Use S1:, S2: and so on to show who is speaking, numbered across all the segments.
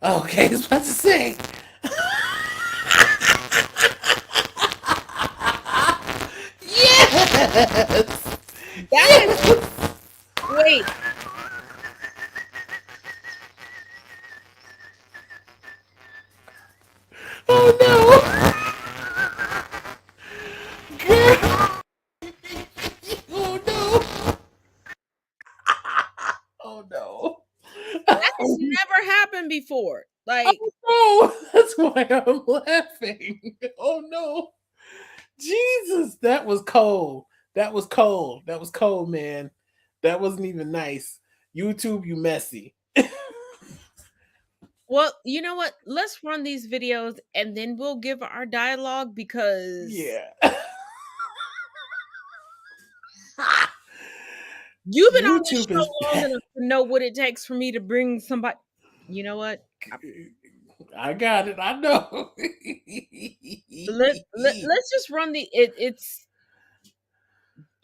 S1: Okay, I was about to say. Yes!
S2: That is,
S1: Yes!
S2: wait,
S1: Oh no! Girl! Oh no! Oh no!
S2: that has never happened before. Like,
S1: Oh no! That's why I'm laughing. Oh no! Jesus, that was cold. That was cold. That was cold, man. That wasn't even nice. YouTube, you messy.
S2: well, you know what? Let's run these videos and then we'll give our dialogue because
S1: Yeah.
S2: you've been on this
S1: YouTube is
S2: show long
S1: bad.
S2: enough to know what it takes for me to bring somebody. You know what?
S1: I got it. I know.
S2: Let's just run it's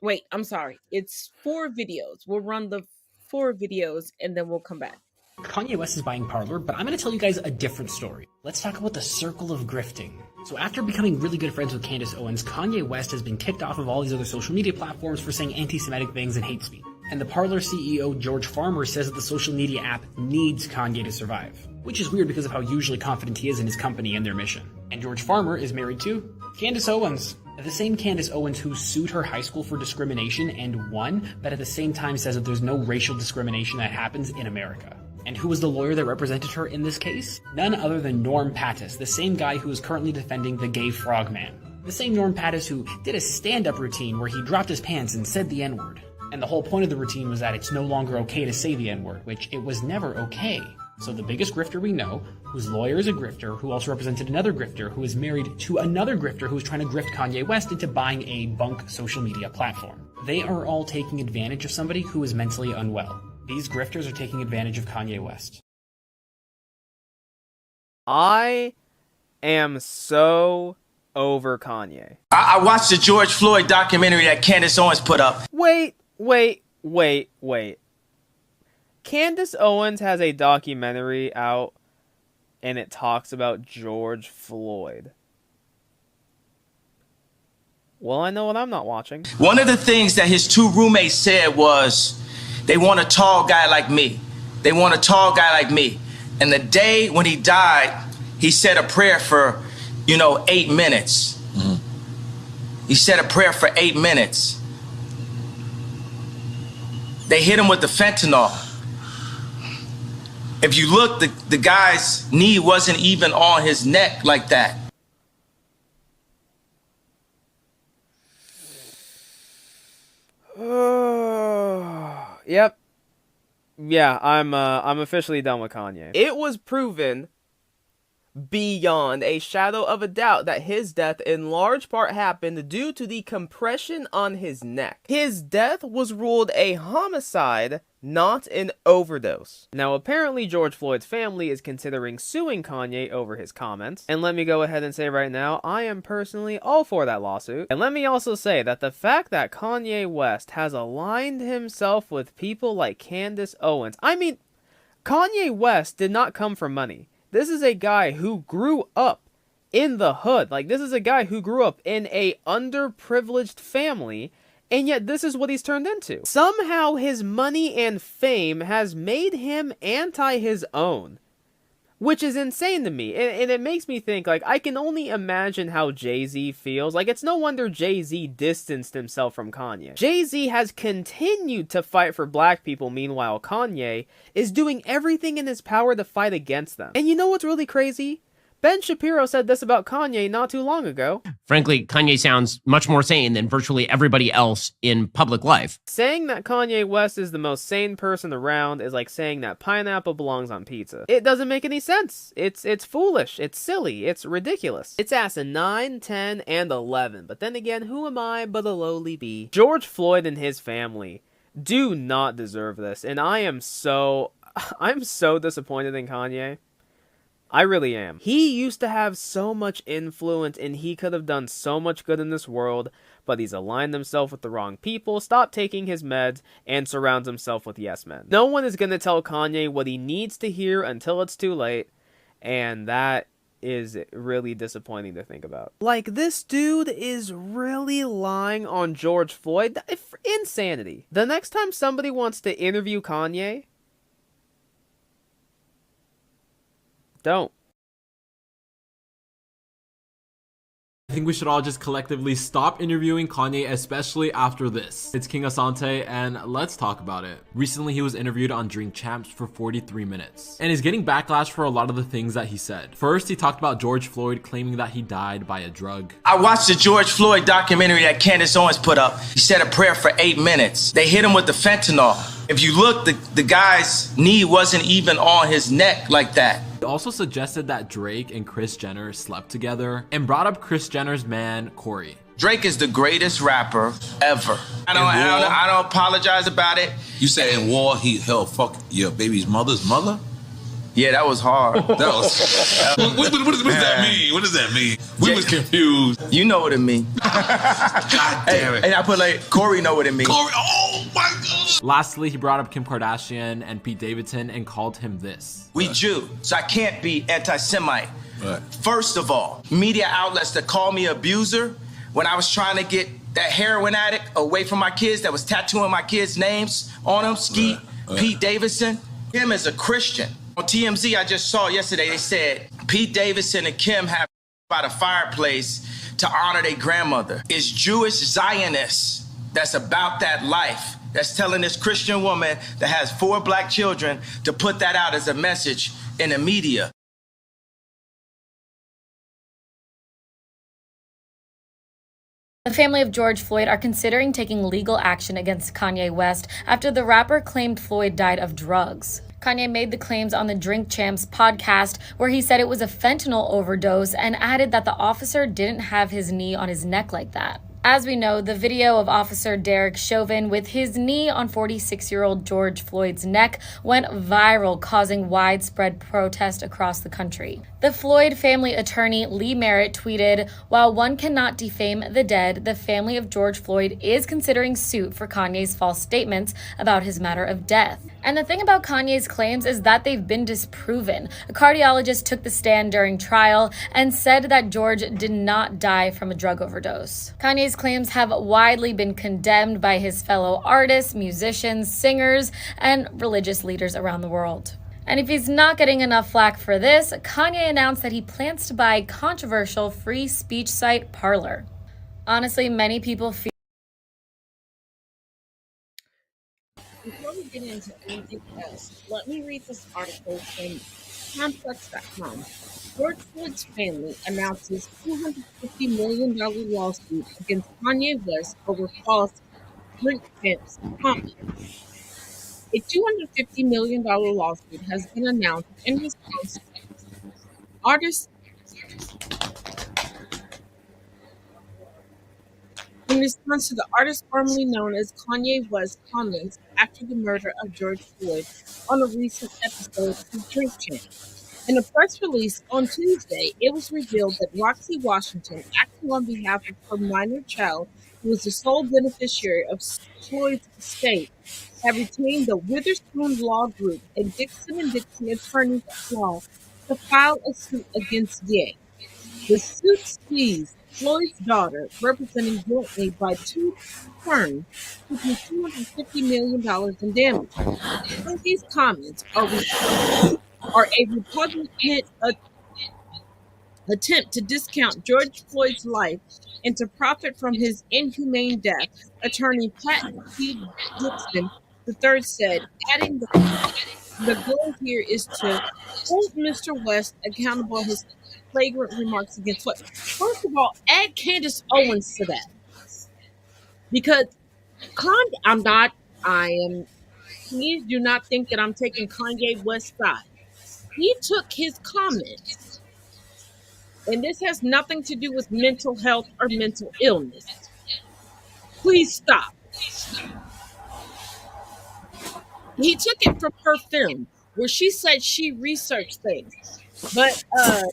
S2: wait, I'm sorry. It's 4 videos. We'll run the 4 videos and then we'll come back.
S3: Kanye West is buying Parler, but I'm going to tell you guys a different story. Let's talk about the circle of grifting. So after becoming really good friends with Candace Owens, Kanye West has been kicked off of all these other social media platforms for saying anti-Semitic things and hate speech. And the Parler CEO, George Farmer, says that the social media app needs Kanye to survive. Which is weird because of how usually confident he is in his company and their mission. And George Farmer is married to Candace Owens. The same Candace Owens who sued her high school for discrimination and won, but at the same time says that there's no racial discrimination that happens in America. And who was the lawyer that represented her in this case? None other than Norm Pattis, the same guy who is currently defending the gay frogman. The same Norm Pattis who did a stand-up routine where he dropped his pants and said the N-word. And the whole point of the routine was that it's no longer okay to say the N-word, which it was never okay. So the biggest grifter we know, whose lawyer is a grifter, who also represented another grifter, who is married to another grifter who's trying to grift Kanye West into buying a bunk social media platform. They are all taking advantage of somebody who is mentally unwell. These grifters are taking advantage of Kanye West.
S4: I am so over Kanye.
S5: I watched the George Floyd documentary that Candace Owens put up.
S4: Wait. Candace Owens has a documentary out and it talks about George Floyd. Well, I know what I'm not watching.
S5: One of the things that his 2 roommates said was, they want a tall guy like me. They want a tall guy like me. And the day when he died, he said a prayer for, 8 minutes. Mm-hmm. He said a prayer for 8 minutes. They hit him with the fentanyl. If you look, the guy's knee wasn't even on his neck like that.
S4: Yep. Yeah, I'm officially done with Kanye. It was proven beyond a shadow of a doubt that his death in large part happened due to the compression on his neck. His death was ruled a homicide, not an overdose. Now, apparently George Floyd's family is considering suing Kanye over his comments. And let me go ahead and say right now, I am personally all for that lawsuit. And let me also say that the fact that Kanye West has aligned himself with people like Candace Owens, I mean, Kanye West did not come from money. This is a guy who grew up in the hood. Like, this is a guy who grew up in a underprivileged family, and yet this is what he's turned into. Somehow his money and fame has made him anti his own, which is insane to me. And it makes me think, like, I can only imagine how Jay-Z feels. Like, it's no wonder Jay-Z distanced himself from Kanye. Jay-Z has continued to fight for black people, meanwhile Kanye is doing everything in his power to fight against them. And you know what's really crazy? Ben Shapiro said this about Kanye not too long ago.
S6: Frankly, Kanye sounds much more sane than virtually everybody else in public life.
S4: Saying that Kanye West is the most sane person around is like saying that pineapple belongs on pizza. It doesn't make any sense. It's foolish. It's silly. It's ridiculous. It's asinine, 10, and 11. But then again, who am I but a lowly bee? George Floyd and his family do not deserve this. And I'm so disappointed in Kanye. I really am. He used to have so much influence and he could have done so much good in this world, but he's aligned himself with the wrong people, stopped taking his meds, and surrounds himself with yes men. No one is going to tell Kanye what he needs to hear until it's too late, And that is really disappointing to think about. Like, this dude is really lying on George Floyd. Insanity. The next time somebody wants to interview Kanye, don't.
S7: I think we should all just collectively stop interviewing Kanye, especially after this. It's King Asante, and let's talk about it. Recently, he was interviewed on Drink Champs for 43 minutes, and is getting backlash for a lot of the things that he said. First, he talked about George Floyd claiming that he died by a drug.
S5: I watched the George Floyd documentary that Candace Owens put up. He said a prayer for 8 minutes. They hit him with the fentanyl. If you look, the guy's knee wasn't even on his neck like that.
S7: He also suggested that Drake and Kris Jenner slept together, and brought up Kris Jenner's man, Corey.
S5: Drake is the greatest rapper ever. I don't apologize about it.
S8: You said in war he held fuck your baby's mother's mother?
S5: Yeah, that was hard.
S8: That was. What does that mean? What does that mean? We was confused.
S5: You know what it mean.
S8: God damn it.
S5: And I put like, Corey know what it mean.
S8: Corey, oh my God.
S7: Lastly, he brought up Kim Kardashian and Pete Davidson and called him this.
S5: We Jew, so I can't be anti-Semite.
S8: Right.
S5: First of all, media outlets that call me abuser when I was trying to get that heroin addict away from my kids that was tattooing my kids' names on them, Skeet,
S8: Right.
S5: Pete Davidson, him as a Christian. On TMZ, I just saw yesterday, they said Pete Davidson and Kim have by the fireplace to honor their grandmother. It's Jewish Zionists that's about that life, that's telling this Christian woman that has 4 black children to put that out as a message in the media.
S9: The family of George Floyd are considering taking legal action against Kanye West after the rapper claimed Floyd died of drugs. Kanye made the claims on the Drink Champs podcast, where he said it was a fentanyl overdose and added that the officer didn't have his knee on his neck like that. As we know, the video of Officer Derek Chauvin with his knee on 46-year-old George Floyd's neck went viral, causing widespread protest across the country. The Floyd family attorney Lee Merritt tweeted, "While one cannot defame the dead, the family of George Floyd is considering suit for Kanye's false statements about his matter of death." And the thing about Kanye's claims is that they've been disproven. A cardiologist took the stand during trial and said that George did not die from a drug overdose. Kanye's claims have widely been condemned by his fellow artists, musicians, singers, and religious leaders around the world. And if he's not getting enough flack for this, Kanye announced that he plans to buy controversial free speech site Parler. Honestly, many people feel
S2: Before we get into anything else, let me read this article from Complex.com. George Floyd's family announces $250 million lawsuit against Kanye West over false Drink Champs comments. A $250 million lawsuit has been announced in response to the artist formerly known as Kanye West's comments after the murder of George Floyd on a recent episode of Drink Champs. In a press release on Tuesday, it was revealed that Roxy Washington, acting on behalf of her minor child, who was the sole beneficiary of Floyd's estate, had retained the Witherspoon Law Group and Dixon & Dixon attorneys at law to file a suit against Ye. The suit sees Floyd's daughter, representing jointly by 2 firms, seeking $250 million in damage. These comments are a repugnant attempt to discount George Floyd's life and to profit from his inhumane death, attorney Pat T. Dixon III said, adding the goal here is to hold Mr. West accountable for his flagrant remarks against Floyd. First of all, add Candace Owens to that. Because please do not think that I'm taking Kanye West's side. He took his comments, and this has nothing to do with mental health or mental illness. Please stop. He took it from her film, where she said she researched things. But also,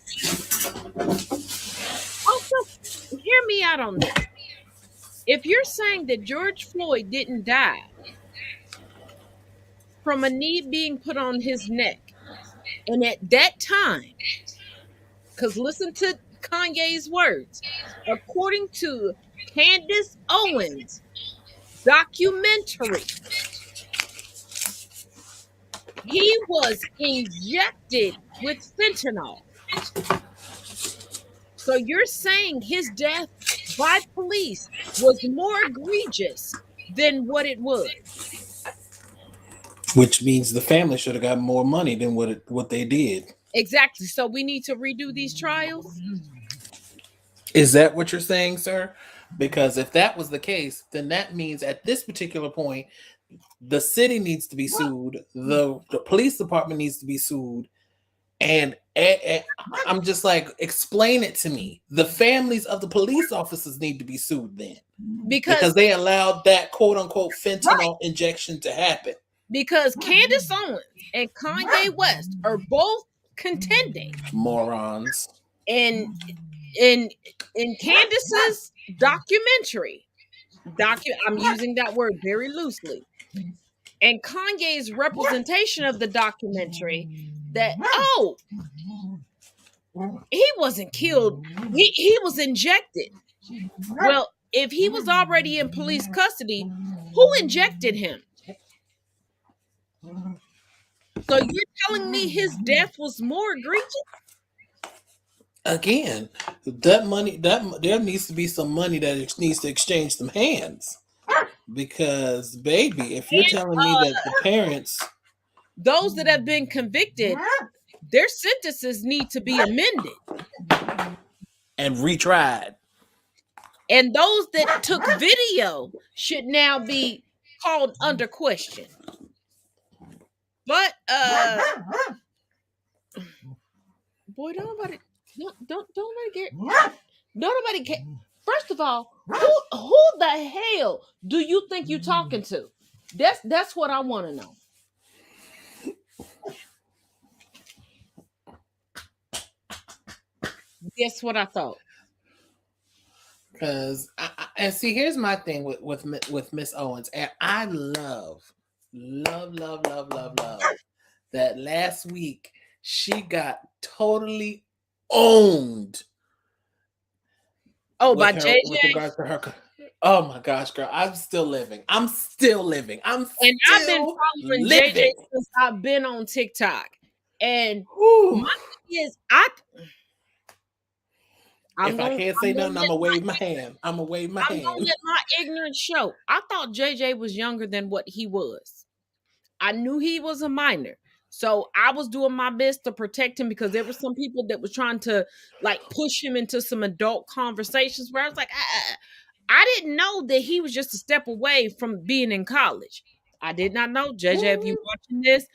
S2: hear me out on this. If you're saying that George Floyd didn't die from a knee being put on his neck, And at that time, because listen to Kanye's words, according to Candace Owens' documentary, he was injected with fentanyl. So you're saying his death by police was more egregious than what it was?
S1: Which means the family should have got more money than what they did.
S2: Exactly. So we need to redo these trials?
S1: Is that what you're saying, sir? Because if that was the case, then that means at this particular point, the city needs to be sued, the police department needs to be sued, and I'm just like, explain it to me. The families of the police officers need to be sued then, because they allowed that quote unquote fentanyl injection to happen.
S2: Because Candace Owens and Kanye West are both contending
S1: morons.
S2: And in Candace's documentary, I'm using that word very loosely, and Kanye's representation of the documentary, that he wasn't killed, he was injected. Well, if he was already in police custody, who injected him? So you're telling me his death was more egregious?
S1: Again, that money, there needs to be some money that needs to exchange some hands. Because, baby, if you're telling me that the parents,
S2: those that have been convicted, their sentences need to be amended
S1: and retried.
S2: And those that took video should now be called under question. But boy, don't nobody care. First of all, who the hell do you think you're talking to? That's what I want to know. Guess what I thought.
S1: Because and see, here's my thing with Miss Owens, and I love that last week she got totally owned.
S2: Oh, by JJ.
S1: With regards to her. Oh my gosh, girl, I'm still living. And I've been following
S2: JJ since I've been on TikTok. And my thing is,
S1: if I can't say nothing, I'm gonna wave my hand. I'm gonna wave my hand.
S2: I'm gonna let my ignorance show. I thought JJ was younger than what he was. I knew he was a minor. So I was doing my best to protect him, because there were some people that was trying to like push him into some adult conversations where I was like, I didn't know that he was just a step away from being in college. I did not know. JJ, if you're watching this,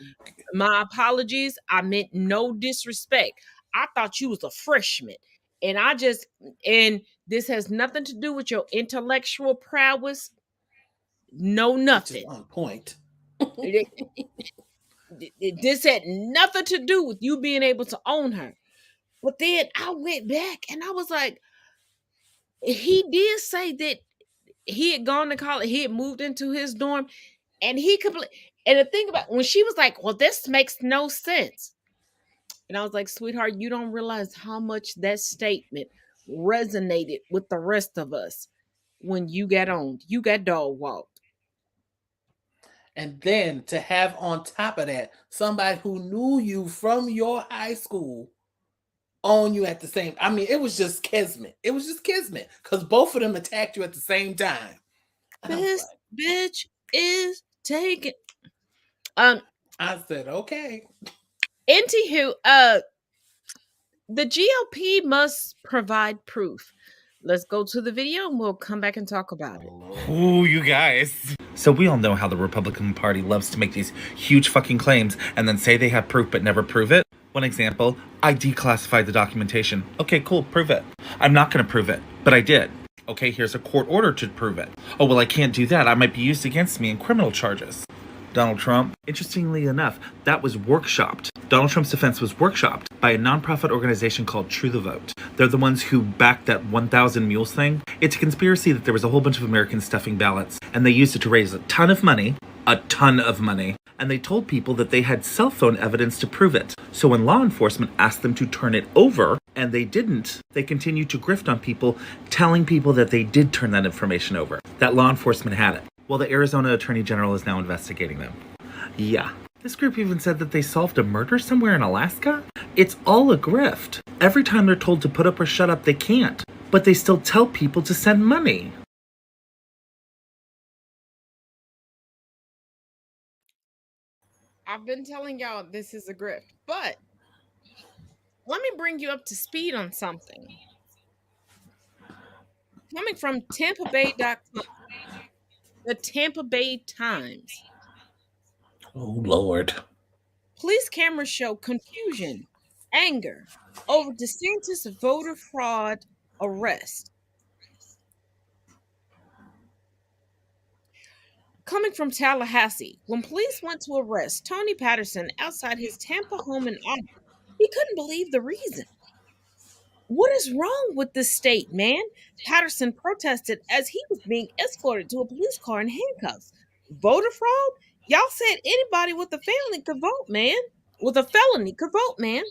S2: my apologies. I meant no disrespect. I thought you was a freshman. And this has nothing to do with your intellectual prowess. No, nothing.
S1: On point.
S2: This had nothing to do with you being able to own her. But then I went back and I was like, he did say that he had gone to college, he had moved into his dorm, and and the thing about when she was like, well, this makes no sense. And I was like, sweetheart, you don't realize how much that statement resonated with the rest of us when you got owned. You got dog walked.
S1: And then to have on top of that, somebody who knew you from your high school own you at the same. I mean, it was just kismet. It was just kismet, because both of them attacked you at the same time.
S2: This bitch is taken.
S1: I said, okay.
S2: Anywho, the GOP must provide proof. Let's go to the video and we'll come back and talk about it.
S10: Ooh, you guys. So we all know how the Republican Party loves to make these huge fucking claims and then say they have proof but never prove it. One example, I declassified the documentation. Okay, cool, prove it. I'm not going to prove it, but I did. Okay, here's a court order to prove it. Oh, well, I can't do that. I might be used against me in criminal charges. Donald Trump. Interestingly enough, that was workshopped. Donald Trump's defense was workshopped by a nonprofit organization called True the Vote. They're the ones who backed that 1,000 Mules thing. It's a conspiracy that there was a whole bunch of Americans stuffing ballots, and they used it to raise a ton of money, and they told people that they had cell phone evidence to prove it. So when law enforcement asked them to turn it over, and they didn't, they continued to grift on people, telling people that they did turn that information over, that law enforcement had it. Well, the Arizona Attorney General is now investigating them. Yeah. This group even said that they solved a murder somewhere in Alaska? It's all a grift. Every time they're told to put up or shut up, they can't. But they still tell people to send money.
S2: I've been telling y'all this is a grift, but let me bring you up to speed on something. Coming from TampaBay.com, the Tampa Bay Times.
S1: Oh, Lord.
S2: Police cameras show confusion, anger over DeSantis voter fraud arrest. Coming from Tallahassee, when police went to arrest Tony Patterson outside his Tampa home in August, he couldn't believe the reason. What is wrong with this state, man? Patterson protested as he was being escorted to a police car in handcuffs. Voter fraud? Y'all said anybody with a felony could vote, man.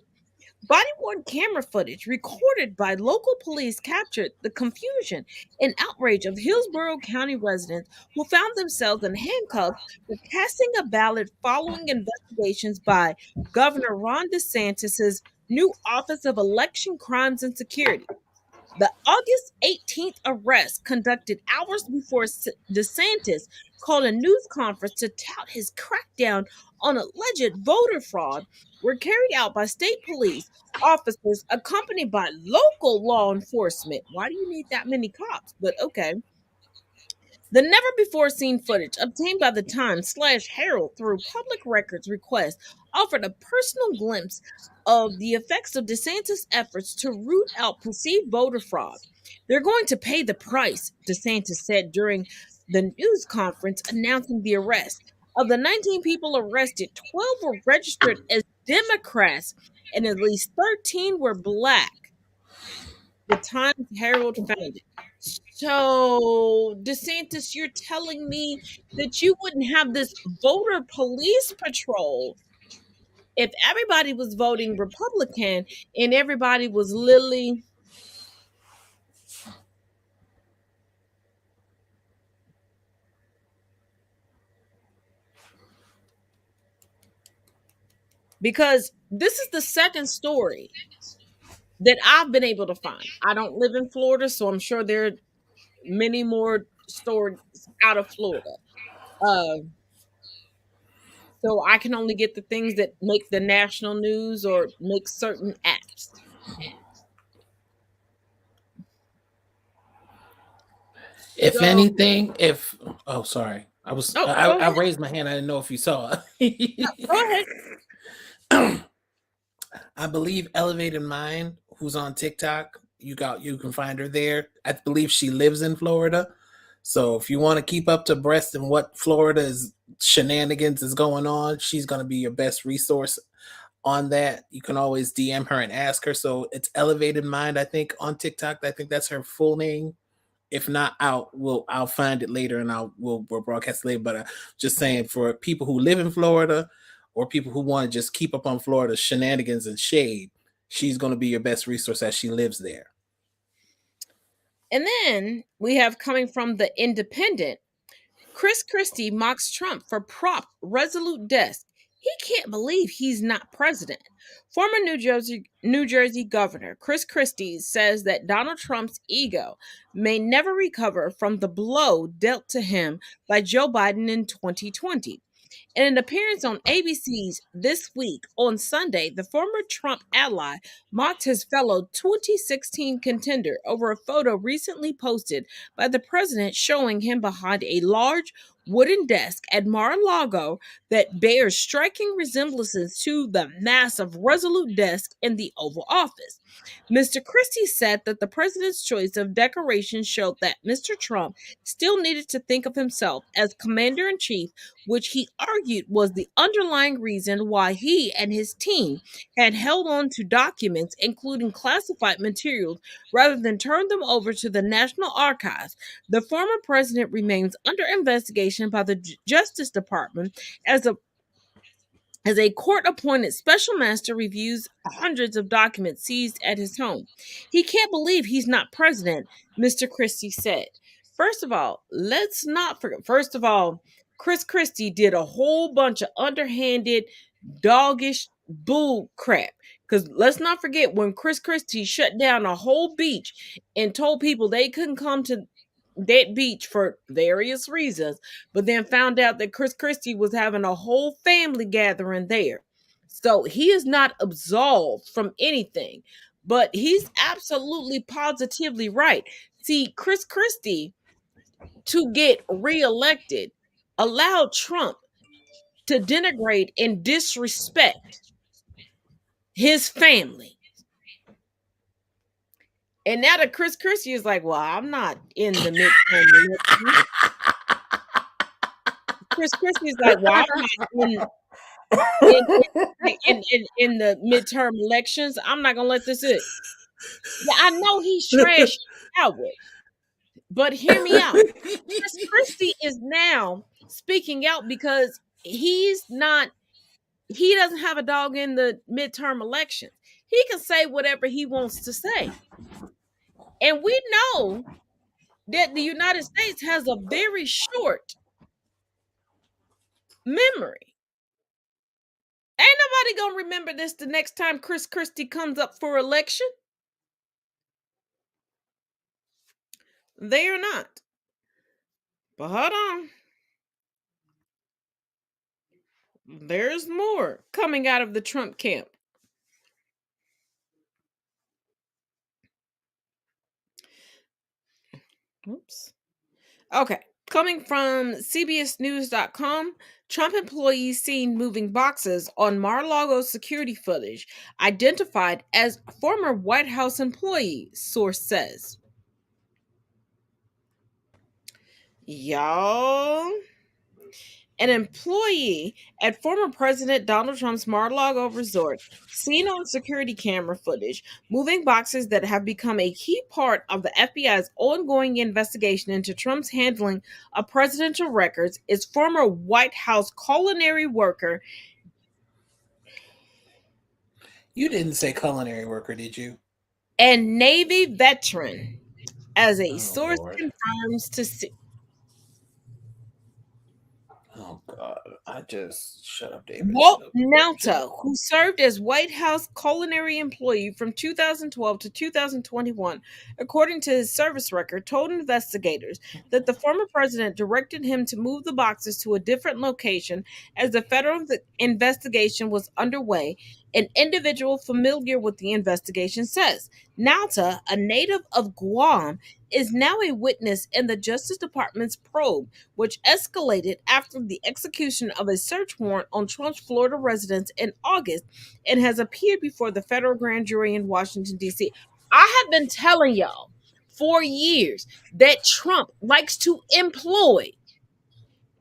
S2: Body-worn camera footage recorded by local police captured the confusion and outrage of Hillsborough County residents who found themselves in handcuffs for casting a ballot following investigations by Governor Ron DeSantis' new Office of Election Crimes and Security. The August 18th arrest, conducted hours before DeSantis called a news conference to tout his crackdown on alleged voter fraud, were carried out by state police officers accompanied by local law enforcement. Why do you need that many cops? But okay. The never-before-seen footage obtained by the Times/Herald through public records request offered a personal glimpse of the effects of DeSantis' efforts to root out perceived voter fraud. They're going to pay the price, DeSantis said during the news conference announcing the arrest. Of the 19 people arrested, 12 were registered as Democrats and at least 13 were Black. The Times-Herald found it. So, DeSantis, you're telling me that you wouldn't have this voter police patrol if everybody was voting Republican and everybody was literally because this is the second story that I've been able to find. I don't live in Florida, so I'm sure there are many more stories out of Florida. So I can only get the things that make the national news or make certain apps.
S1: If
S2: So,
S1: anything, oh, sorry,
S2: go
S1: I
S2: ahead.
S1: raised my hand. I didn't know if you saw.
S2: Go ahead.
S1: I believe Elevated Mind, who's on TikTok, you can find her there. I believe she lives in Florida. So if you want to keep up to breast in what Florida's shenanigans is going on, she's going to be your best resource on that. You can always DM her and ask her. So it's Elevated Mind, I think, on TikTok. I think that's her full name. If not, I'll find it later and we'll broadcast it later. But just saying, for people who live in Florida or people who want to just keep up on Florida's shenanigans and shade, she's going to be your best resource as she lives there.
S2: And then we have, coming from the Independent, Christie mocks Trump for prop Resolute desk. He can't believe he's not president. Former New Jersey Governor Chris Christie says that Donald Trump's ego may never recover from the blow dealt to him by Joe Biden in 2020. In an appearance on ABC's This Week on Sunday, the former Trump ally mocked his fellow 2016 contender over a photo recently posted by the president showing him behind a large wooden desk at Mar-a-Lago that bears striking resemblances to the massive Resolute desk in the Oval Office. Mr. Christie said that the president's choice of decoration showed that Mr. Trump still needed to think of himself as commander-in-chief, which he argued was the underlying reason why he and his team had held on to documents, including classified materials, rather than turn them over to the National Archives. The former president remains under investigation by the Justice Department as a as a court-appointed special master reviews hundreds of documents seized at his home. He can't believe he's not president, Mr. Christie said. First of all, let's not forget. First of all, Christie did a whole bunch of underhanded, doggish bull crap. Because let's not forget when Christie shut down a whole beach and told people they couldn't come to that beach for various reasons, but then found out that Christie was having a whole family gathering there. So he is not absolved from anything, but he's absolutely positively right. See, Christie, to get reelected, allowed Trump to denigrate and disrespect his family. And now that Christie is like, well, I'm not in the midterm election. Christie's like, well, I'm not in the midterm elections. I'm not gonna let this in. Yeah, I know he's trash coward, but hear me out. Christie is now speaking out because he doesn't have a dog in the midterm elections. He can say whatever he wants to say. And we know that the United States has a very short memory. Ain't nobody gonna remember this the next time Christie comes up for election. They are not. But hold on. There's more coming out of the Trump camp. Oops. Okay. Coming from CBSNews.com, Trump employees seen moving boxes on Mar-a-Lago security footage identified as former White House employees, source says. Y'all, an employee at former President Donald Trump's Mar-a-Lago resort seen on security camera footage moving boxes that have become a key part of the FBI's ongoing investigation into Trump's handling of presidential records is former White House culinary worker.
S1: You didn't say culinary worker, did you?
S2: And Navy veteran, as a source
S1: Lord.
S2: confirms to see.
S1: Oh God! I just shut up, David.
S2: Walt Nauta, who served as White House culinary employee from 2012 to 2021, according to his service record, told investigators that the former president directed him to move the boxes to a different location as the federal investigation was underway. An individual familiar with the investigation says Nauta, a native of Guam, is now a witness in the Justice Department's probe, which escalated after the execution of a search warrant on Trump's Florida residence in August and has appeared before the federal grand jury in Washington, D.C. I have been telling y'all for years that Trump likes to employ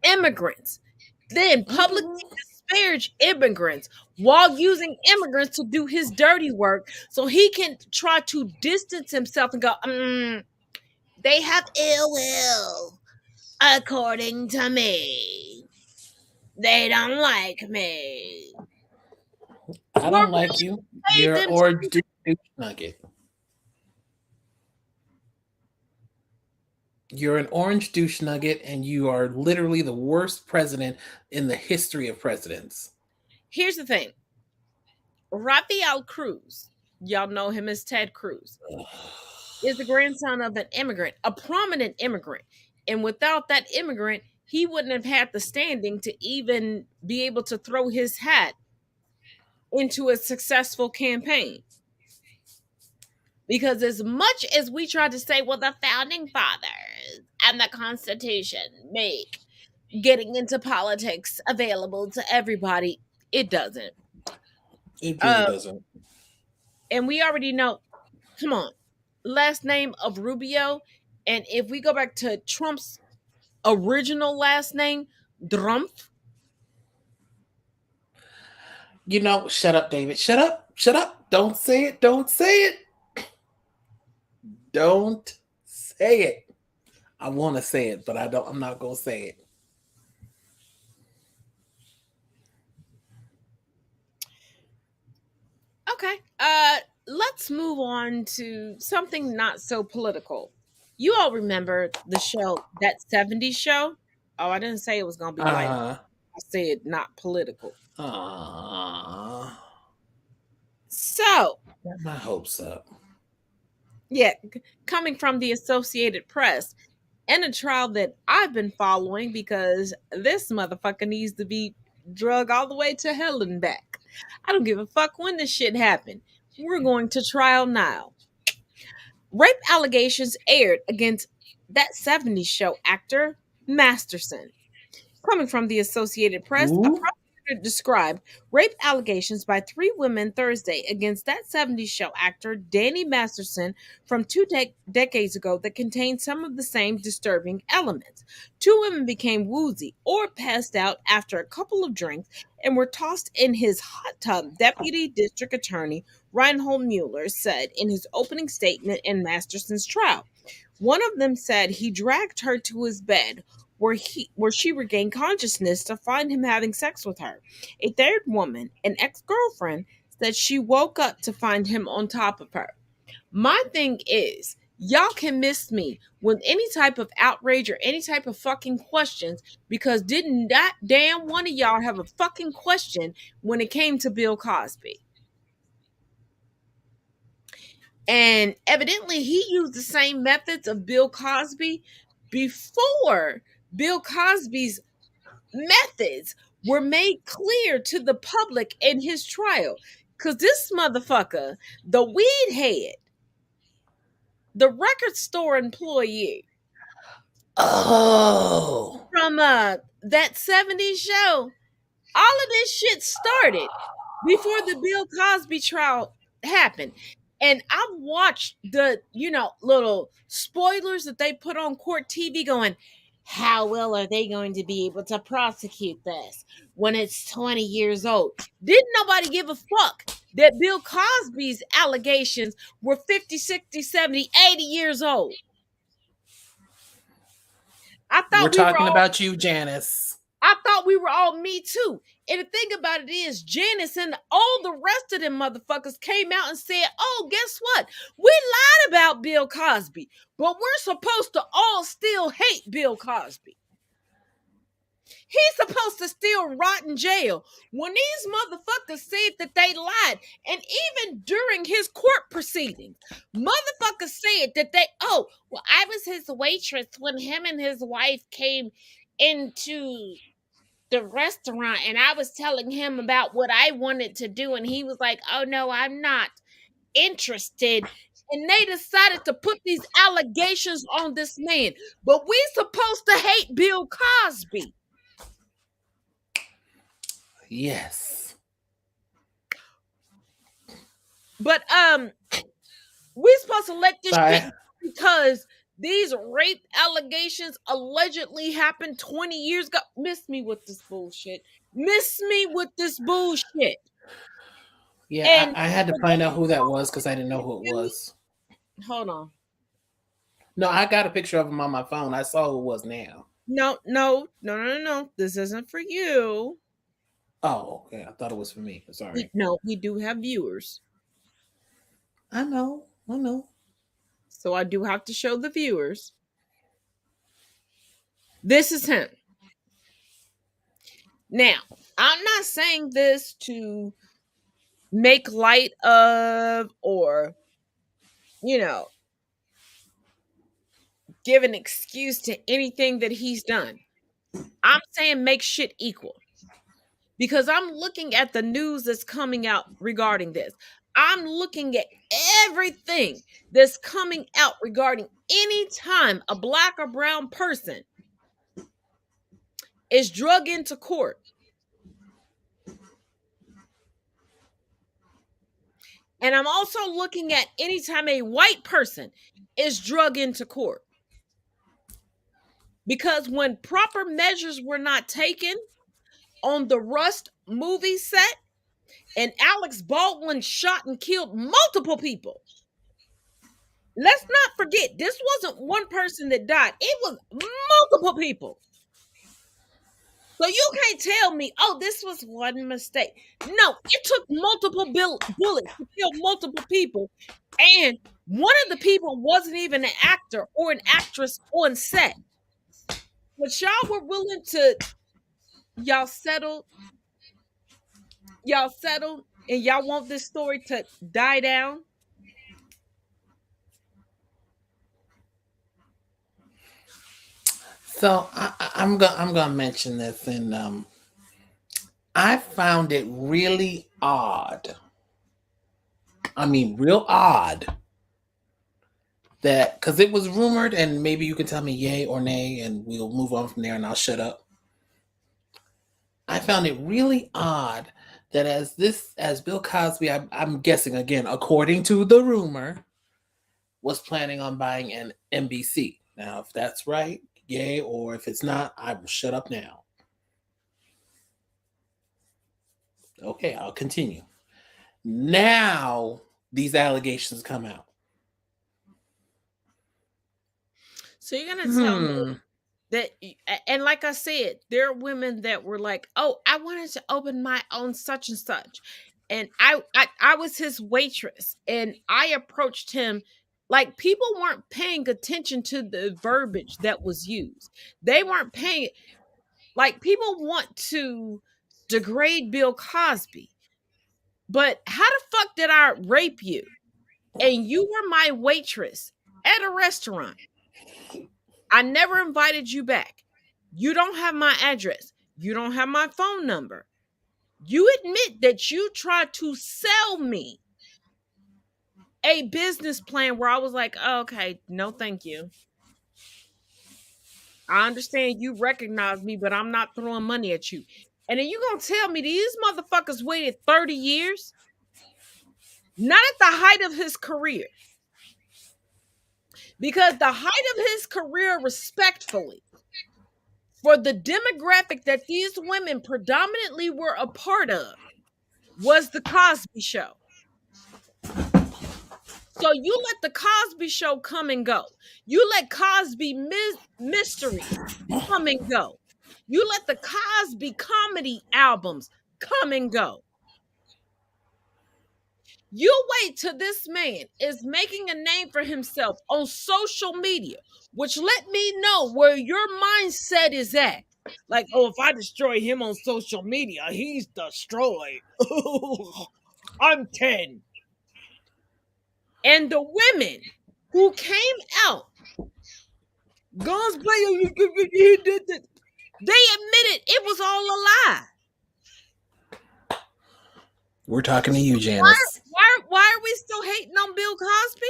S2: immigrants, then publicly disparage immigrants while using immigrants to do his dirty work so he can try to distance himself and go, they have ill will, according to me. They don't like me.
S1: I don't like you. You're an orange douche nugget. You're an orange douche nugget, and you are literally the worst president in the history of presidents.
S2: Here's the thing. Rafael Cruz, y'all know him as Ted Cruz, is the grandson of an immigrant, a prominent immigrant. And without that immigrant, he wouldn't have had the standing to even be able to throw his hat into a successful campaign. Because as much as we try to say, well, the founding fathers and the Constitution make getting into politics available to everybody, it doesn't.
S1: It really doesn't.
S2: And we already know, come on, last name of Rubio. And if we go back to Trump's original last name, Trump.
S1: You know, shut up, David. Shut up. Shut up. Don't say it. Don't say it. Don't say it. I want to say it, but I'm not going to say it.
S2: Let's move on to something not so political. You all remember the show, That 70s Show? Oh, I didn't say it was going to be light.
S1: Uh,
S2: I said not political.
S1: uh,
S2: So,
S1: got my hopes up.
S2: yeah, coming from the Associated Press, and a trial that I've been following because this motherfucker needs to be drug all the way to hell and back. I don't give a fuck when this shit happened. We're going to trial now. Rape allegations aired against That 70s Show actor Masterson. Coming from the Associated Press, a
S1: Ooh.
S2: prosecutor described rape allegations by three women Thursday against That 70s Show actor Danny Masterson from two decades ago that contained some of the same disturbing elements. Two women became woozy or passed out after a couple of drinks and were tossed in his hot tub, Deputy District Attorney Reinhold Mueller said in his opening statement in Masterson's trial. One of them said he dragged her to his bed where she regained consciousness to find him having sex with her. A third woman, an ex-girlfriend, said she woke up to find him on top of her. My thing is, y'all can miss me with any type of outrage or any type of fucking questions because didn't that damn one of y'all have a fucking question when it came to Bill Cosby? And evidently, he used the same methods of Bill Cosby before Bill Cosby's methods were made clear to the public in his trial. Because this motherfucker, the weed head, the record store employee from That 70s Show, all of this shit started before the Bill Cosby trial happened. And I've watched the, little spoilers that they put on court TV going, how well are they going to be able to prosecute this when it's 20 years old? Didn't nobody give a fuck that Bill Cosby's allegations were 50, 60, 70, 80 years old? I thought
S1: We're talking about you, Janice.
S2: I thought we were all Me Too. And the thing about it is, Janice and all the rest of them motherfuckers came out and said, oh, guess what? We lied about Bill Cosby, but we're supposed to all still hate Bill Cosby. He's supposed to still rot in jail. When these motherfuckers said that they lied, and even during his court proceedings, motherfuckers said that I was his waitress when him and his wife came into the restaurant and I was telling him about what I wanted to do and he was like, oh no, I'm not interested. And they decided to put these allegations on this man. But we supposed to hate Bill Cosby.
S1: Yes.
S2: But we're supposed to let this shit because these rape allegations allegedly happened 20 years ago. Miss me with this bullshit.
S1: Yeah,
S2: And
S1: I had to find out who that was because I didn't know who it was.
S2: Hold on.
S1: No, I got a picture of him on my phone. I saw who it was now.
S2: No. This isn't for you.
S1: Oh, okay. I thought it was for me. Sorry.
S2: No, we do have viewers.
S1: I know.
S2: So I do have to show the viewers. This is him. Now, I'm not saying this to make light of or, give an excuse to anything that he's done. I'm saying make shit equal. Because I'm looking at the news that's coming out regarding this. I'm looking at everything that's coming out regarding any time a black or brown person is drug into court. And I'm also looking at any time a white person is drug into court. Because when proper measures were not taken on the Rust movie set, and Alex Baldwin shot and killed multiple people. Let's not forget, this wasn't one person that died. It was multiple people. So you can't tell me, oh, this was one mistake. No, it took multiple bullets to kill multiple people. And one of the people wasn't even an actor or an actress on set. But y'all were willing to, y'all settled, and y'all want this story to die down.
S1: So I'm gonna mention this, and I found it really odd. I mean, real odd that because it was rumored, and maybe you can tell me yay or nay, and we'll move on from there, and I'll shut up. I found it really odd that as Bill Cosby, I'm guessing again, according to the rumor, was planning on buying an NBC. Now, if that's right, yay, or if it's not, I will shut up now. Okay, I'll continue. Now these allegations come out.
S2: So you're gonna tell me that, and like I said, there are women that were like, oh, I wanted to open my own such and such, and I was his waitress, and I approached him. Like, people weren't paying attention to the verbiage that was used. They weren't paying, like, people want to degrade Bill Cosby, but how the fuck did I rape you and you were my waitress at a restaurant? I never invited you back. You don't have my address. You don't have my phone number. You admit that you tried to sell me a business plan where I was like, oh, okay, no, thank you. I understand you recognize me, but I'm not throwing money at you. And then you gonna tell me these motherfuckers waited 30 years? Not at the height of his career. Because the height of his career, respectfully, for the demographic that these women predominantly were a part of, was the Cosby Show. So you let the Cosby Show come and go. You let Cosby mysteries come and go. You let the Cosby comedy albums come and go. You wait till this man is making a name for himself on social media, which let me know where your mindset is at. Like, oh, if I destroy him on social media, he's destroyed. I'm 10. And the women who came out, guns play, he did this. They admitted it was all a lie.
S1: We're talking to you, Janice.
S2: Why are we still hating on Bill Cosby?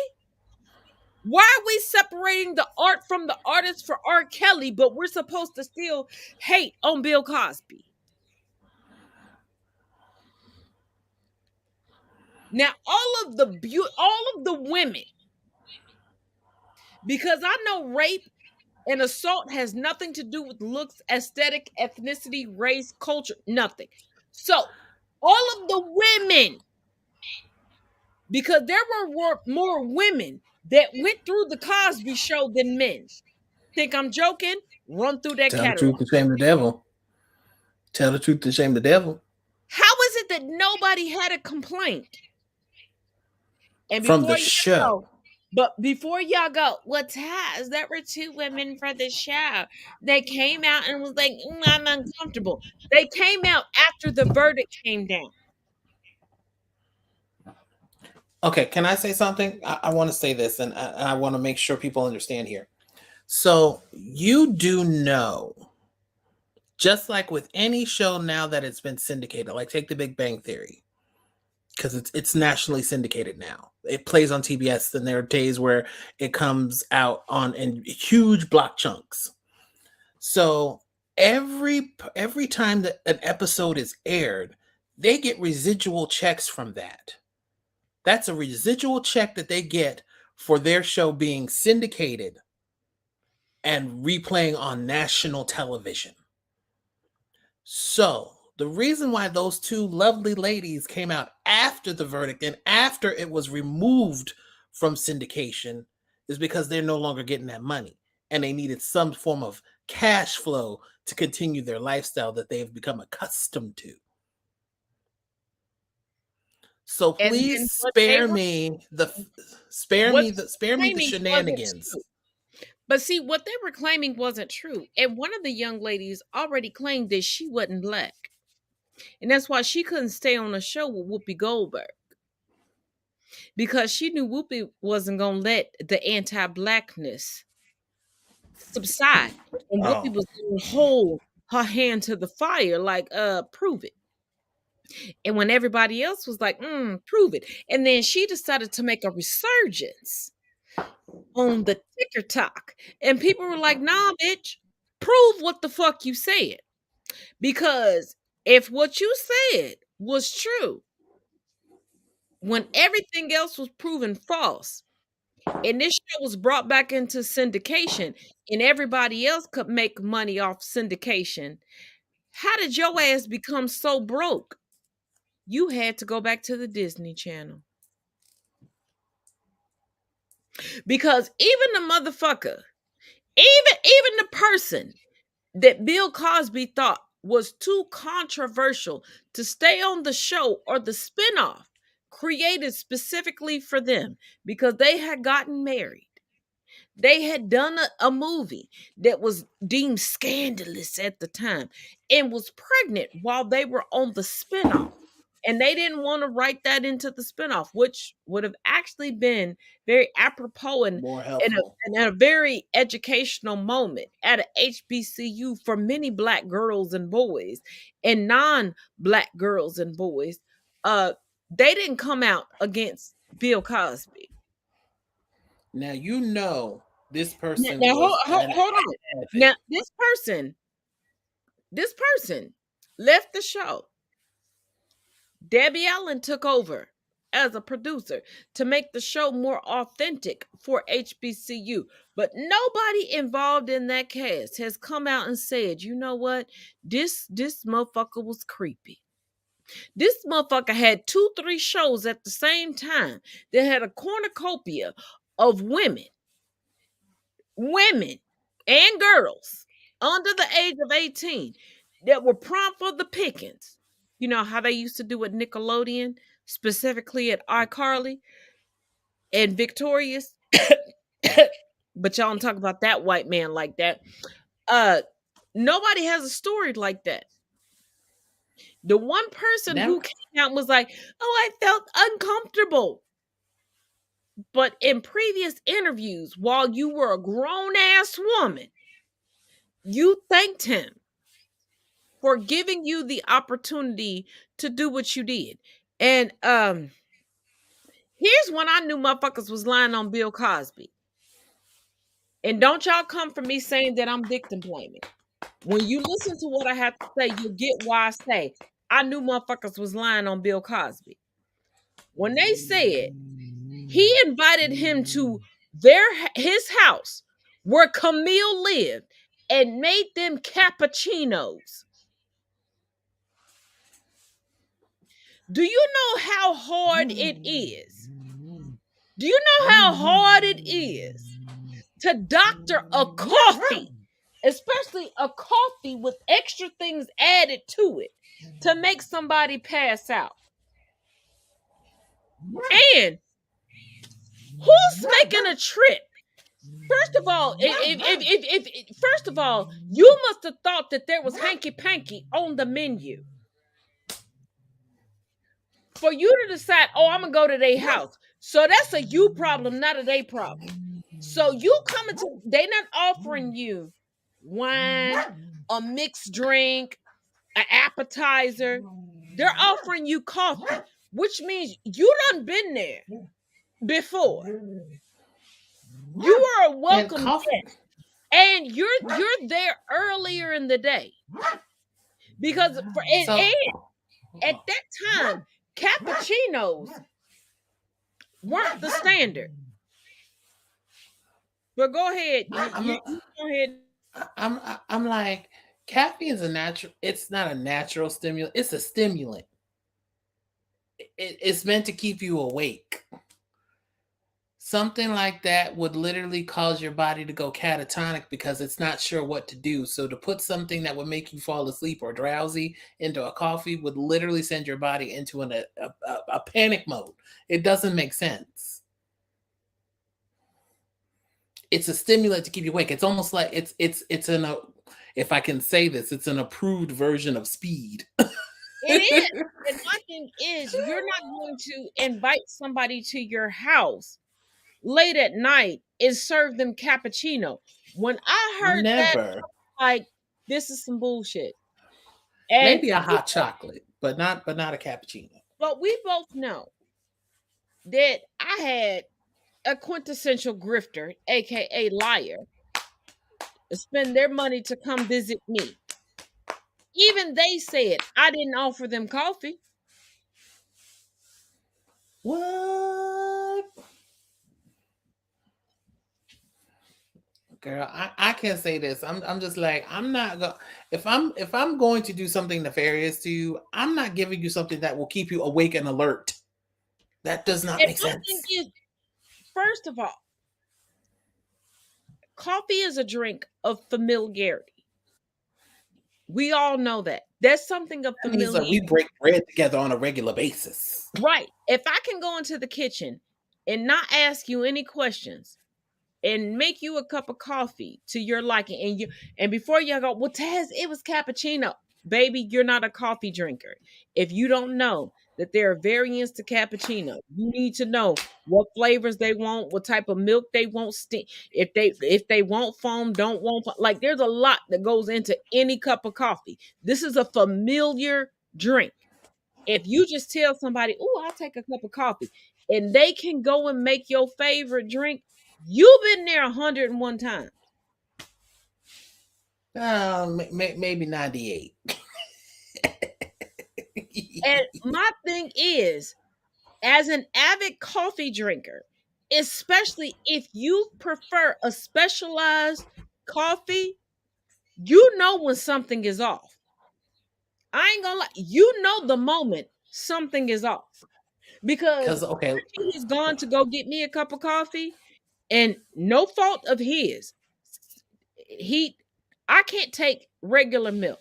S2: Why are we separating the art from the artist for R. Kelly, but we're supposed to still hate on Bill Cosby? Now, all of the women, because I know rape and assault has nothing to do with looks, aesthetic, ethnicity, race, culture, nothing. So, all of the women, because there were more women that went through the Cosby Show than men. Think I'm joking? Run through that catalog.
S1: Tell the truth to shame the devil. Tell the truth to shame the devil.
S2: How is it that nobody had a complaint? And
S1: from the show.
S2: But before y'all go, well, Taz, there were 2 women for the show. They came out and was like, I'm uncomfortable. They came out after the verdict came down.
S1: Okay, can I say something? I want to say this, and I want to make sure people understand here. So you do know, just like with any show now that it's been syndicated, like take The Big Bang Theory, because it's nationally syndicated now. It plays on TBS, and there are days where it comes out in huge block chunks. So every time that an episode is aired, they get residual checks from that. That's a residual check that they get for their show being syndicated and replaying on national television. So the reason why those 2 lovely ladies came out after the verdict and after it was removed from syndication is because they're no longer getting that money, and they needed some form of cash flow to continue their lifestyle that they have become accustomed to. So please spare me the shenanigans.
S2: But see, what they were claiming wasn't true. And one of the young ladies already claimed that she wasn't black. And that's why she couldn't stay on the show with Whoopi Goldberg. Because she knew Whoopi wasn't going to let the anti-blackness subside. And Whoopi was going to hold her hand to the fire like, prove it. And when everybody else was like, prove it. And then she decided to make a resurgence on the TikTok. And people were like, nah, bitch, prove what the fuck you said. Because if what you said was true, when everything else was proven false, and this show was brought back into syndication, and everybody else could make money off syndication, how did your ass become so broke? You had to go back to the Disney Channel. Because even the motherfucker, even the person that Bill Cosby thought was too controversial to stay on the show or the spinoff created specifically for them because they had gotten married. They had done a movie that was deemed scandalous at the time and was pregnant while they were on the spinoff. And they didn't want to write that into the spinoff, which would have actually been very apropos and
S1: more helpful.
S2: And a very educational moment at a HBCU for many Black girls and boys and non-Black girls and boys. They didn't come out against Bill Cosby.
S1: Now you know this person.
S2: Now hold on. Now this person left the show. Debbie Allen took over as a producer to make the show more authentic for HBCU. But nobody involved in that cast has come out and said, you know what? This motherfucker was creepy. This motherfucker had 2-3 shows at the same time that had a cornucopia of women and girls under the age of 18 that were prompt for the pickings. You know how they used to do at Nickelodeon, specifically at iCarly and Victorious. But y'all don't talk about that white man like that. Nobody has a story like that. The one person who came out and was like, oh, I felt uncomfortable. But in previous interviews, while you were a grown-ass woman, you thanked him for giving you the opportunity to do what you did. And here's when I knew motherfuckers was lying on Bill Cosby. And don't y'all come for me saying that I'm victim blaming. When you listen to what I have to say, you'll get why I say I knew motherfuckers was lying on Bill Cosby. When they said he invited him to his house where Camille lived and made them cappuccinos. Do you know how hard it is? Do you know how hard it is to doctor a coffee, especially a coffee with extra things added to it to make somebody pass out? And who's making a trip? First of all, first of all, you must have thought that there was hanky panky on the menu for you to decide, oh, I'm gonna go to their house. So that's a you problem, not a they problem. So you coming to, they not offering you wine, a mixed drink, an appetizer. They're offering you coffee, which means you done been there before. You are a welcome guest, and you're there earlier in the day because and at that time cappuccinos weren't the standard. But go ahead. Go ahead.
S1: I'm like, caffeine is a natural. It's not a natural stimulant. It's a stimulant. It's meant to keep you awake. something like that would literally cause your body to go catatonic because it's not sure what to do. So to put something that would make you fall asleep or drowsy into a coffee would literally send your body into a panic mode. It doesn't make sense. It's a stimulant to keep you awake. It's almost like it's if I can say this, it's an approved version of speed.
S2: It is. And my thing is, you're not going to invite somebody to your house late at night and serve them cappuccino. When I heard that,
S1: Never.
S2: like, this is some bullshit. And
S1: Maybe a hot chocolate, but not a cappuccino.
S2: but we both know that I had a quintessential grifter, aka liar, spend their money to come visit me. Even they said I didn't offer them coffee.
S1: What? Girl, I can't say this. I'm just like, I'm not going if I'm going to do something nefarious to you, I'm not giving you something that will keep you awake and alert. That does not
S2: And
S1: make
S2: my
S1: sense.
S2: thing is, first of all, coffee is a drink of familiarity. We all know that. There's something of
S1: That means that
S2: familiarity.
S1: we break bread together on a regular basis.
S2: Right. If I can go into the kitchen and not ask you any questions and make you a cup of coffee to your liking, and before you go, well, Taz, it was cappuccino. Baby, you're not a coffee drinker. If you don't know that there are variants to cappuccino, you need to know what flavors they want, what type of milk they want, if they want foam, don't want foam. Like, there's a lot that goes into any cup of coffee. This is a familiar drink. If you just tell somebody, "Oh, I'll take a cup of coffee," and they can go and make your favorite drink, you've been there 101 times.
S1: Maybe 98.
S2: And my thing is, as an avid coffee drinker, especially if you prefer a specialized coffee, you know when something is off. I ain't gonna lie, you know the moment something is off. Because
S1: okay,
S2: he's gone to go get me a cup of coffee, and no fault of his, I can't take regular milk.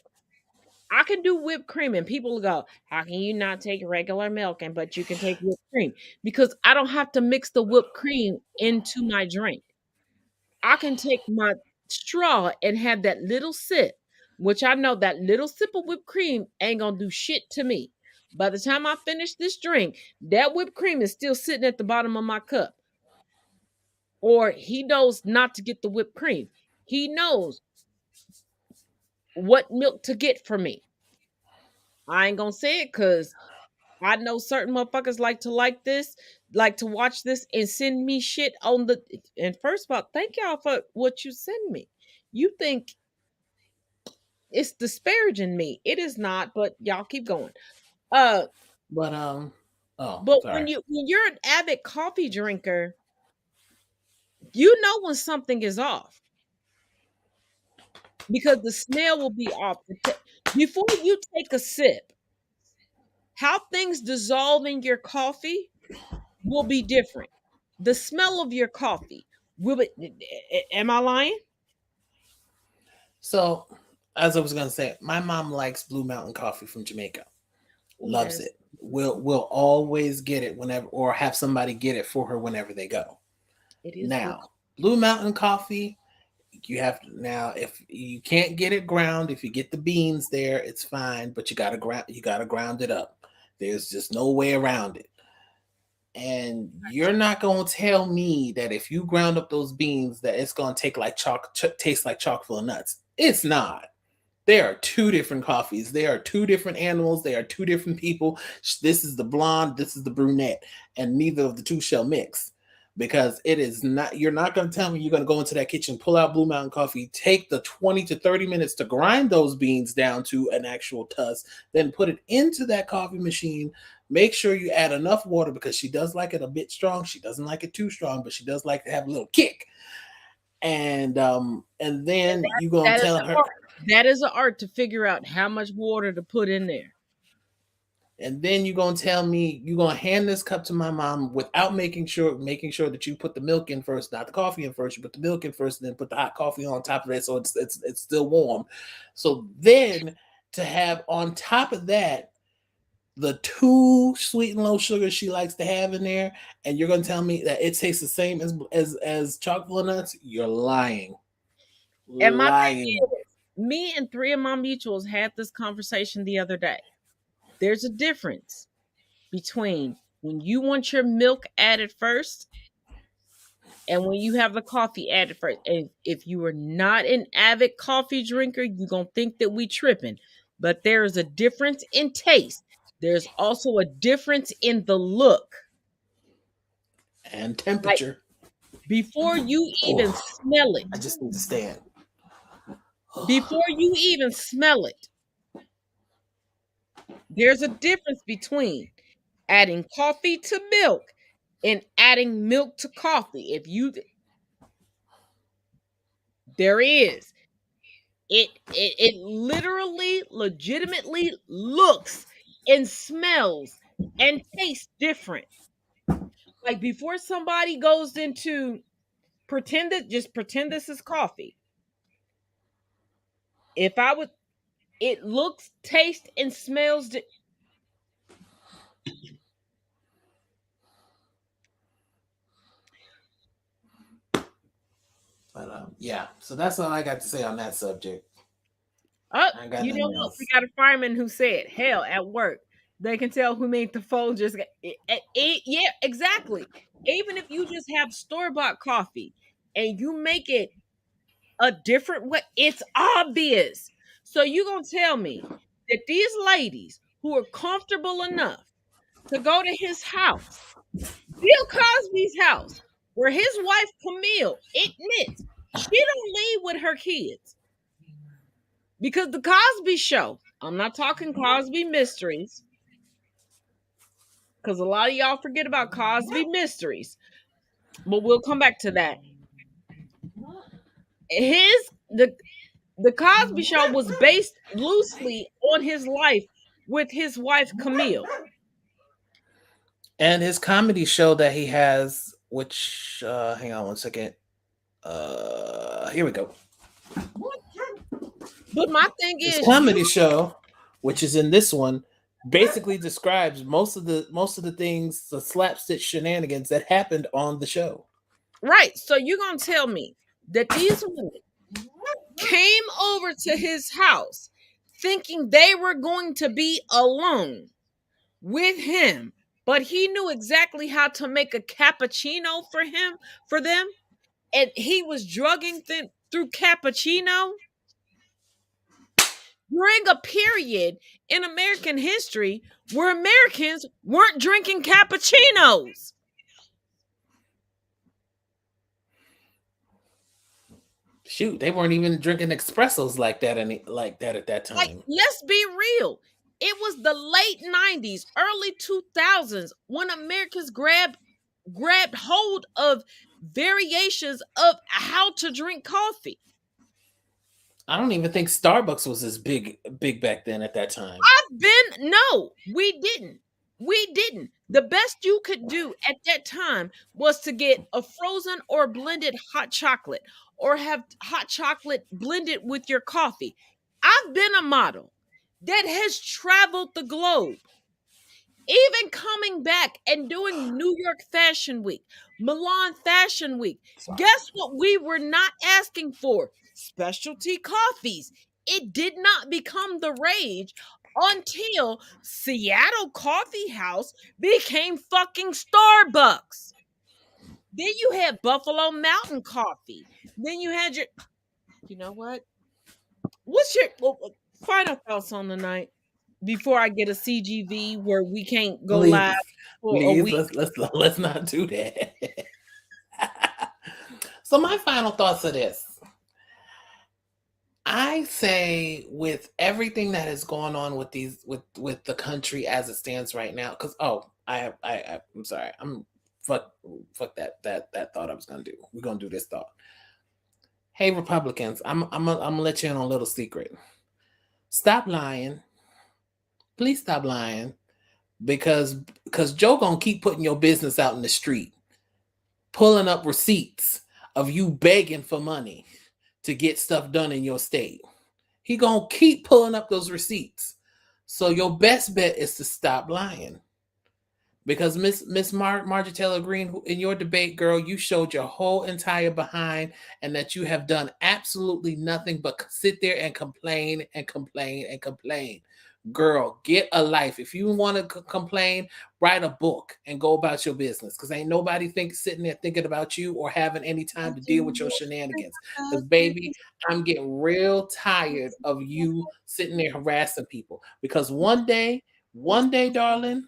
S2: I can do whipped cream, and people go, "How can you not take regular milk and but you can take whipped cream?" Because I don't have to mix the whipped cream into my drink. I can take my straw and have that little sip, which I know that little sip of whipped cream ain't gonna do shit to me. By the time I finish this drink, that whipped cream is still sitting at the bottom of my cup. Or he knows not to get the whipped cream. He knows what milk to get for me. I ain't gonna say it because I know certain motherfuckers like to watch this and send me shit on the. And first of all, thank y'all for what you send me. You think it's disparaging me. It is not, but y'all keep going.
S1: But
S2: but
S1: sorry.
S2: when you're an avid coffee drinker, you know when something is off. Because the smell will be off. Before you take a sip, how things dissolve in your coffee will be different. The smell of your coffee will be. Am I lying?
S1: So, as I was gonna say, my mom likes Blue Mountain coffee from Jamaica. Loves it. Will always get it whenever, or have somebody get it for her whenever they go.
S2: It is
S1: now Blue Mountain coffee. You have to, now if you can't get it ground, if you get the beans there, it's fine, but you gotta ground it up. There's just no way around it. And you're not gonna tell me that if you ground up those beans that it's gonna taste like chalk full of nuts. It's not. There are two different coffees. There are two different animals. There are two different people. This is the blonde, this is the brunette, and neither of the two shall mix. Because it is not, you're not going to tell me you're going to go into that kitchen, pull out Blue Mountain coffee, take the 20 to 30 minutes to grind those beans down to an actual tuss, then put it into that coffee machine. Make sure you add enough water because she does like it a bit strong. She doesn't like it too strong, but she does like to have a little kick. And then you're going to tell her.
S2: That is an art to figure out how much water to put in there.
S1: And then you're gonna tell me you're gonna hand this cup to my mom without making sure that you put the milk in first, not the coffee in first. You put the milk in first, and then put the hot coffee on top of it, so it's still warm. So then to have on top of that the 2 sweet and low sugar she likes to have in there, and you're gonna tell me that it tastes the same as chocolate nuts? You're lying.
S2: And my thing is, me and 3 of my mutuals had this conversation the other day. There's a difference between when you want your milk added first and when you have the coffee added first. And if you are not an avid coffee drinker, you're going to think that we tripping. But there is a difference in taste. There's also a difference in the look.
S1: And temperature.
S2: Like, before you even smell it.
S1: I just need to stand.
S2: Before you even smell it, there's a difference between adding coffee to milk and adding milk to coffee. There is. It literally, legitimately looks and smells and tastes different. Like, before somebody goes into pretend this is coffee. It looks, tastes, and smells.
S1: But yeah, so that's all I got to say on that subject.
S2: You know what? We got a fireman who said, hell, at work, they can tell who made the Folgers. Yeah, exactly. Even if you just have store-bought coffee and you make it a different way, it's obvious. So you're going to tell me that these ladies who are comfortable enough to go to his house, Bill Cosby's house, where his wife Camille admits she don't leave with her kids. Because the Cosby Show, I'm not talking Cosby Mysteries, because a lot of y'all forget about Cosby Mysteries, but we'll come back to that. The Cosby Show was based loosely on his life with his wife Camille.
S1: And his comedy show that he has, which hang on one second. Here we go.
S2: But my thing is,
S1: his comedy show, which is in this one, basically describes most of the things, the slapstick shenanigans that happened on the show.
S2: Right. So you're gonna tell me that these women came over to his house thinking they were going to be alone with him, but he knew exactly how to make a cappuccino for them, and he was drugging them through cappuccino during a period in American history where Americans weren't drinking cappuccinos.
S1: Shoot, they weren't even drinking espressos like that at that time.
S2: Like, let's be real. It was the late 90s, early 2000s when Americans grabbed hold of variations of how to drink coffee.
S1: I don't even think Starbucks was as big back then at that time.
S2: No, we didn't. The best you could do at that time was to get a frozen or blended hot chocolate, or have hot chocolate blended with your coffee. I've been a model that has traveled the globe, even coming back and doing New York Fashion Week, Milan Fashion Week. Guess what we were not asking for? Specialty coffees. It did not become the rage until Seattle Coffee House became fucking Starbucks. Then you had Buffalo Mountain Coffee. Then you had you know what? What's your final thoughts on the night before I get a CGV where we can't go live for a week?
S1: Let's not do that. So my final thoughts are this. I say, with everything that has gone on with the country as it stands right now, because I'm sorry, fuck that thought I was gonna do. We're gonna do this thought. Hey Republicans, I'm gonna let you in on a little secret. Stop lying. Please stop lying. because Joe gonna keep putting your business out in the street, pulling up receipts of you begging for money to get stuff done in your state. He gonna keep pulling up those receipts. So your best bet is to stop lying. Because Margie Taylor Greene, in your debate, girl, you showed your whole entire behind, and that you have done absolutely nothing but sit there and complain and complain and complain. Girl, get a life. If you want to complain, write a book and go about your business. Because ain't nobody sitting there thinking about you or having any time to deal with your shenanigans. Because baby, I'm getting real tired of you sitting there harassing people. Because one day, darling,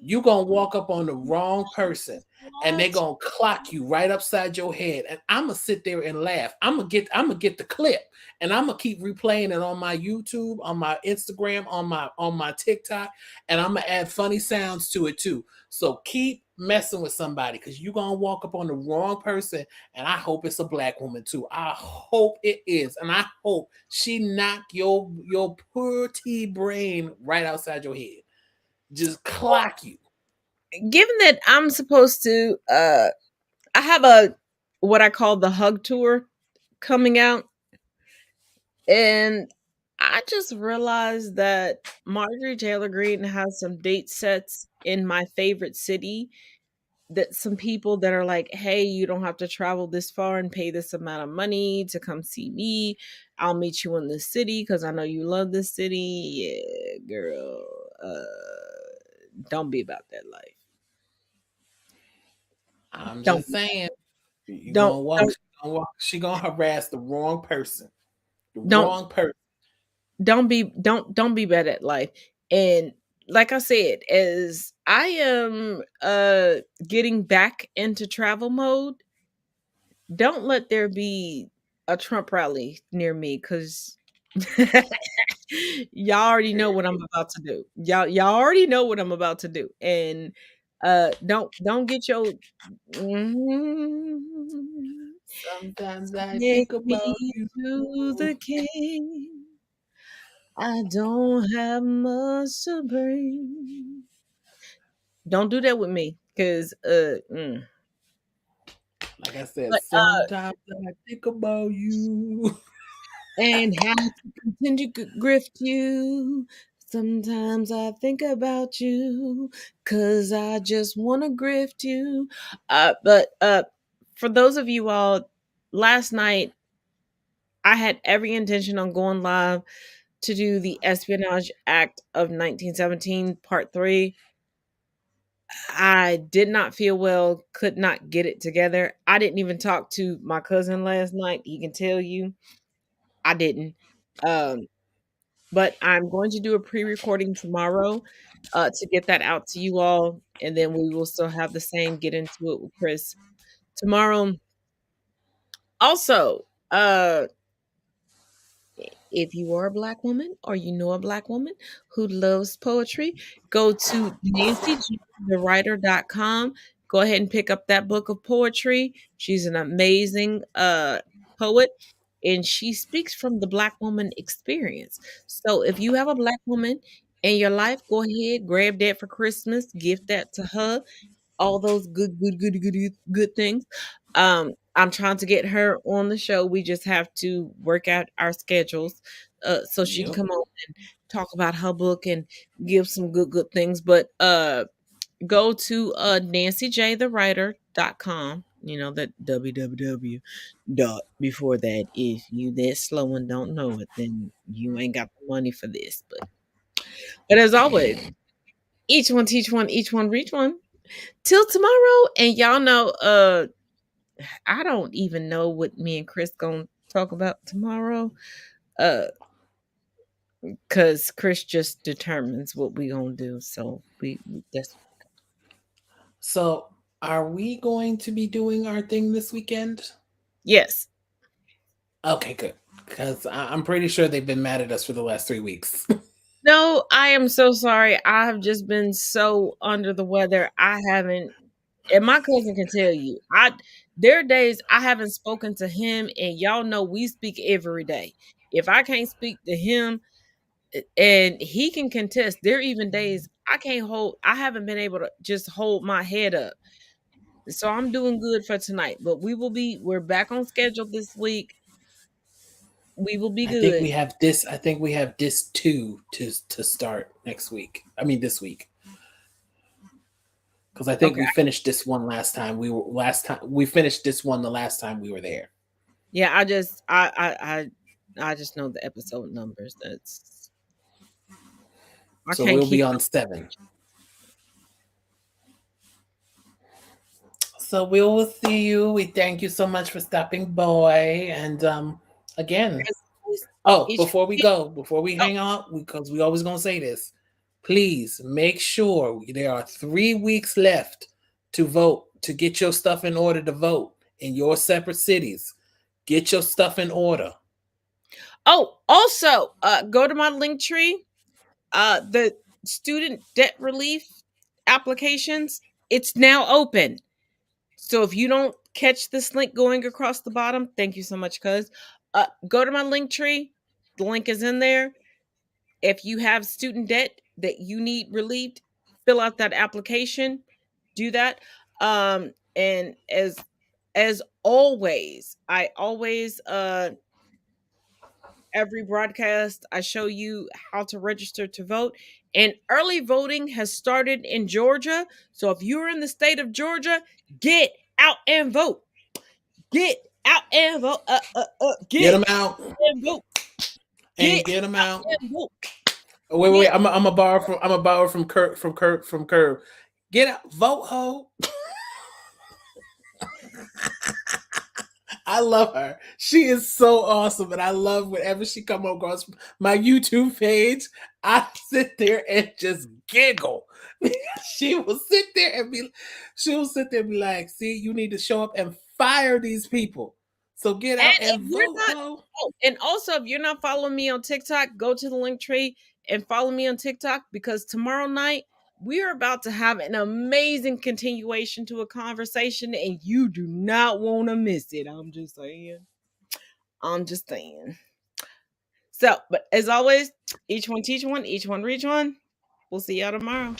S1: you gonna walk up on the wrong person and they gonna clock you right upside your head, and I'm gonna sit there and laugh. I'm gonna get the clip, and I'm gonna keep replaying it on my YouTube, on my Instagram, on my TikTok, and I'm gonna add funny sounds to it too. So keep messing with somebody, because you're gonna walk up on the wrong person, and I hope it's a black woman too. I hope it is, and I hope she knock your pretty brain right outside your head. Just clock you.
S2: Given that I'm supposed to I have a what I call the hug tour coming out, and I just realized that Marjorie Taylor Greene has some date sets in my favorite city, that some people that are like, hey, you don't have to travel this far and pay this amount of money to come see me. I'll meet you in the city because I know you love this city. Yeah, girl. Don't be about that life.
S1: I'm
S2: Don't
S1: just saying, you
S2: don't
S1: gonna walk. She gonna harass the wrong person.
S2: don't don't be bad at life. And like I said, as I am getting back into travel mode, don't let there be a Trump rally near me, because y'all already know what I'm about to do. Y'all already know what I'm about to do. And don't get your
S1: Sometimes I
S2: take
S1: think about
S2: me
S1: you.
S2: to the king. I don't have much to bring. Don't do that with me, because
S1: Like I said,
S2: but
S1: sometimes I think about you.
S2: and how to continue to grift you. Sometimes I think about you, cause I just want to grift you. But for those of you all, last night I had every intention on going live to do the Espionage Act of 1917 Part 3. I did not feel well, could not get it together. I didn't even talk to my cousin last night. He can tell you I didn't. Um, but I'm going to do a pre-recording tomorrow to get that out to you all, and then we will still have the same get into it with Chris tomorrow. Also, if you are a black woman or you know a black woman who loves poetry, go to nancythewriter.com. Go ahead and pick up that book of poetry. She's an amazing poet, and she speaks from the black woman experience. So if you have a black woman in your life, go ahead, grab that for Christmas, gift that to her, all those good things. I'm trying to get her on the show. We just have to work out our schedules so she can
S1: Yep.
S2: come on and talk about her book and give some good things. But go to nancyjthewriter.com. You know, that www dot before that. If you that slow and don't know it, then you ain't got the money for this. But as always, each one teach one, each one reach one. Till tomorrow. And y'all know, I don't even know what me and Chris gonna talk about tomorrow. Cause Chris just determines what we gonna do. So that's
S1: So, are we going to be doing our thing this weekend?
S2: yes.
S1: Okay, good. Because I'm pretty sure they've been mad at us for the last 3 weeks.
S2: No, I am so sorry. I have just been so under the weather. I haven't, and my cousin can tell you, there are days I haven't spoken to him, and y'all know we speak every day. If I can't speak to him, and he can contest, there are even days I haven't been able to just hold my head up. So I'm doing good for tonight. But we're back on schedule this week. We will be
S1: I think
S2: good.
S1: we have this. I think we have this two to start next week. I mean this week. Because I think
S2: Okay.
S1: we finished this one last time. We finished this one the last time we were there.
S2: Yeah, I just know the episode numbers.
S1: So we'll be on 7. So we will see you. We thank you so much for stopping by. And again, before we hang out, because we always gonna say this, please make sure there are 3 weeks left to vote, to get your stuff in order to vote in your separate cities. Get your stuff in order.
S2: Oh, also, go to my link tree. The student debt relief applications, it's now open. So if you don't catch this link going across the bottom, thank you so much, cuz. Go to my link tree. The link is in there. If you have student debt that you need relieved, fill out that application. Do that. And as always, I always every broadcast I show you how to register to vote. And early voting has started in Georgia. So if you're in the state of Georgia, get out and vote. Get out and vote.
S1: Get them out
S2: and vote.
S1: And get them out.
S2: And vote.
S1: Wait. I'm a borrow from Curb. Get out, vote, ho. I love her. She is so awesome, and I love whenever she come across my YouTube page. I sit there and just giggle. She will sit there and be like, "See, you need to show up and fire these people. So get out and vote."
S2: And also, if you're not following me on TikTok, go to the link tree and follow me on TikTok, because tomorrow night we are about to have an amazing continuation to a conversation, and you do not want to miss it. I'm just saying. So, but as always, each one teach one, each one reach one. We'll see y'all tomorrow.